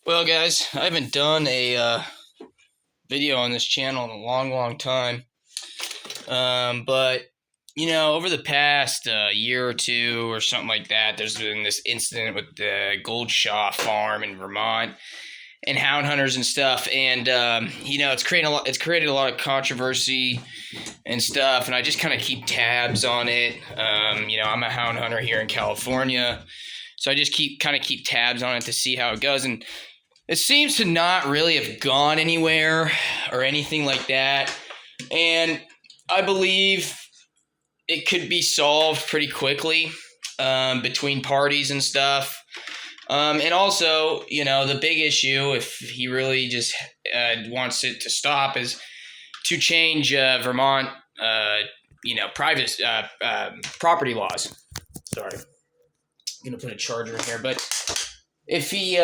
Well, guys, I haven't done a video on this channel in a long, long time. But over the past year or two or something like that, there's been this incident with the Goldshaw farm in Vermont and hound hunters and stuff, and it's created a lot of controversy and stuff, and I just kind of keep tabs on it. I'm a hound hunter here in California, so I just keep tabs on it to see how it goes, and it seems to not really have gone anywhere or anything like that. And I believe it could be solved pretty quickly between parties and stuff. And also, the big issue, if he really just wants it to stop, is to change Vermont, private property laws. Sorry, I'm going to put a charger in here. But if he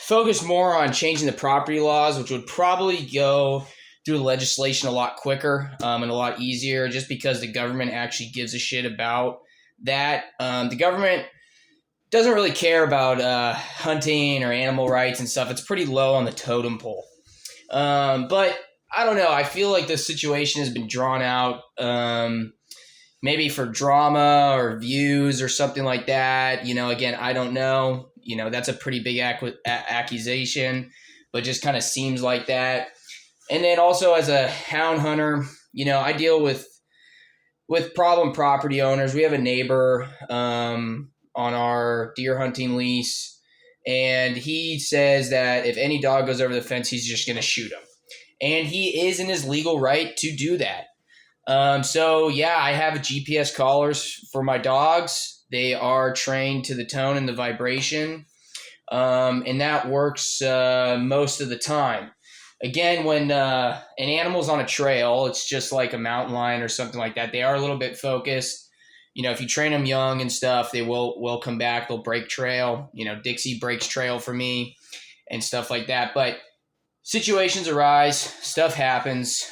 focused more on changing the property laws, which would probably go through legislation a lot quicker and a lot easier, just because the government actually gives a shit about that. The government doesn't really care about hunting or animal rights and stuff. It's pretty low on the totem pole. But I don't know. I feel like the situation has been drawn out, maybe for drama or views or something like that. Again, I don't know. That's a pretty big accusation, but just kind of seems like that. And then also as a hound hunter, I deal with problem property owners. We have a neighbor on our deer hunting lease, and he says that if any dog goes over the fence, he's just going to shoot him. And he is in his legal right to do that. So yeah, I have GPS collars for my dogs. They are trained to the tone and the vibration, and that works most of the time. Again, when an animal's on a trail, it's just like a mountain lion or something like that. They are a little bit focused. If you train them young and stuff, they will come back. They'll break trail. Dixie breaks trail for me and stuff like that. But situations arise, stuff happens.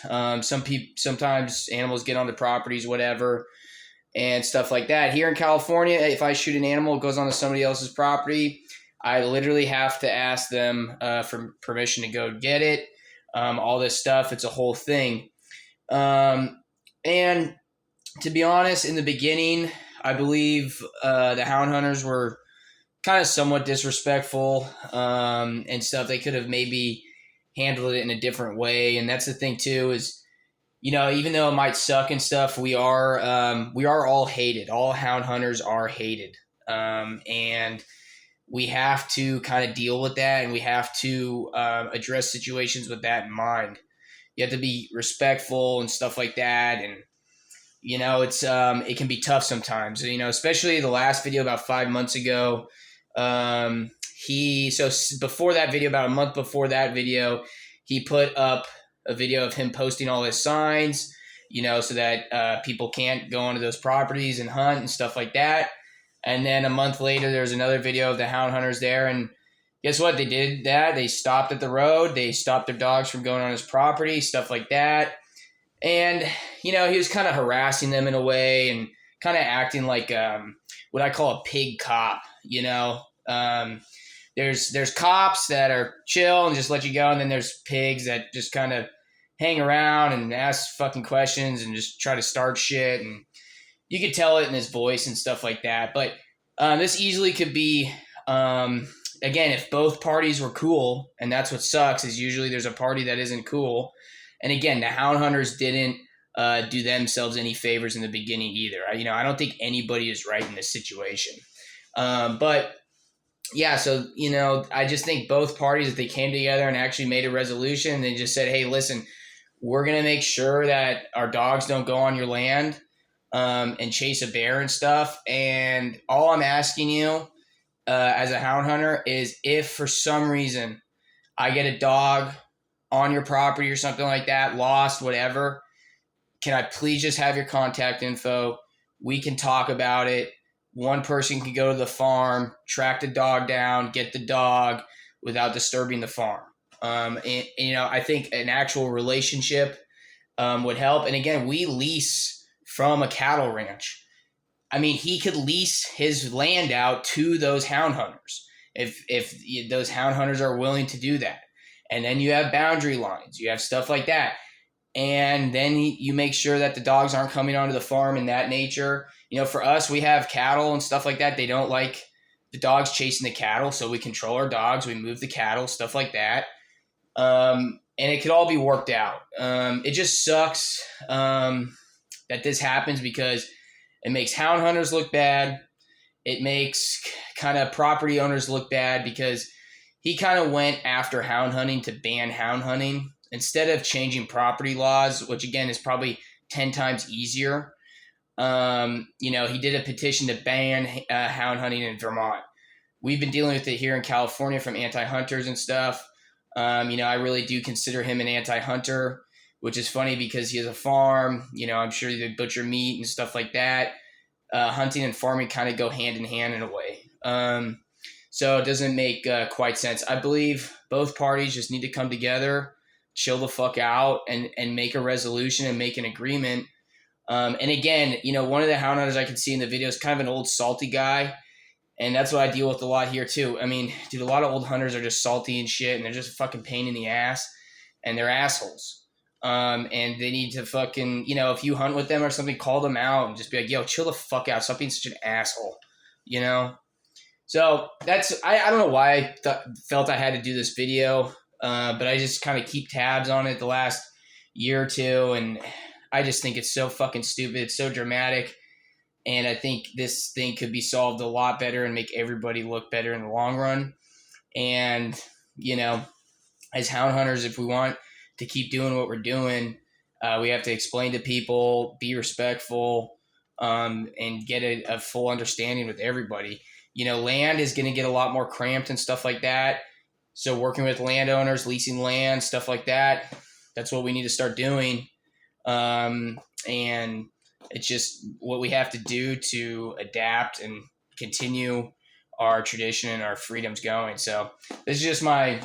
Sometimes animals get onto properties, whatever, and stuff like that. Here in California, if I shoot an animal, it goes onto somebody else's property. I literally have to ask them for permission to go get it. All this stuff, it's a whole thing. And to be honest, in the beginning, I believe the hound hunters were kind of somewhat disrespectful and stuff. They could have maybe handled it in a different way. And that's the thing too, is even though it might suck and stuff, we are all hated. All hound hunters are hated, and we have to kind of deal with that, and we have to address situations with that in mind. You have to be respectful and stuff like that, and it can be tough sometimes. Especially the last video about 5 months ago. Before that video, about a month before that video, he put up a video of him posting all his signs, so that people can't go onto those properties and hunt and stuff like that. And then a month later, there's another video of the hound hunters there. And guess what? They did that. They stopped at the road. They stopped their dogs from going on his property, stuff like that. And, he was kind of harassing them in a way and kind of acting like what I call a pig cop, There's cops that are chill and just let you go. And then there's pigs that just kind of hang around and ask fucking questions and just try to start shit. And you could tell it in his voice and stuff like that. But this easily could be, again, if both parties were cool, and that's what sucks, is usually there's a party that isn't cool. And again, the hound hunters didn't do themselves any favors in the beginning either. I don't think anybody is right in this situation. But yeah, so, I just think both parties, if they came together and actually made a resolution, they just said, hey, listen, we're going to make sure that our dogs don't go on your land and chase a bear and stuff. And all I'm asking you as a hound hunter is, if for some reason I get a dog on your property or something like that, lost, whatever, can I please just have your contact info? We can talk about it. One person can go to the farm, track the dog down, get the dog without disturbing the farm. I think an actual relationship would help. And again, we lease from a cattle ranch. He could lease his land out to those hound hunters. if those hound hunters are willing to do that. And then you have boundary lines, you have stuff like that. And then you make sure that the dogs aren't coming onto the farm in that nature. For us, we have cattle and stuff like that. They don't like the dogs chasing the cattle, so we control our dogs. We move the cattle, stuff like that. And it could all be worked out. It just sucks that this happens because it makes hound hunters look bad. It makes kind of property owners look bad because he kind of went after hound hunting to ban hound hunting instead of changing property laws, which again is probably 10 times easier. He did a petition to ban hound hunting in Vermont. We've been dealing with it here in California from anti-hunters and stuff. I really do consider him an anti-hunter, which is funny because he has a farm. I'm sure they butcher meat and stuff like that. Hunting and farming kind of go hand in hand in a way. So it doesn't make quite sense. I believe both parties just need to come together, chill the fuck out, and make a resolution and make an agreement. And again, one of the hound hunters I can see in the video is kind of an old salty guy. And that's what I deal with a lot here too. I mean, dude, a lot of old hunters are just salty and shit, and they're just a fucking pain in the ass, and they're assholes. And they need to fucking, if you hunt with them or something, call them out and just be like, yo, chill the fuck out. Stop being such an asshole, So I don't know why I felt I had to do this video, but I just kind of keep tabs on it the last year or two, and I just think it's so fucking stupid. It's so dramatic. And I think this thing could be solved a lot better and make everybody look better in the long run. And, as hound hunters, if we want to keep doing what we're doing, we have to explain to people, be respectful, and get a full understanding with everybody. Land is going to get a lot more cramped and stuff like that. So working with landowners, leasing land, stuff like that, that's what we need to start doing. And it's just what we have to do to adapt and continue our tradition and our freedoms going. So this is just my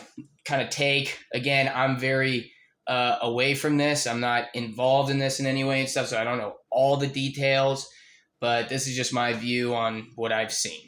kind of take. Again, I'm very away from this. I'm not involved in this in any way and stuff, so I don't know all the details, but this is just my view on what I've seen.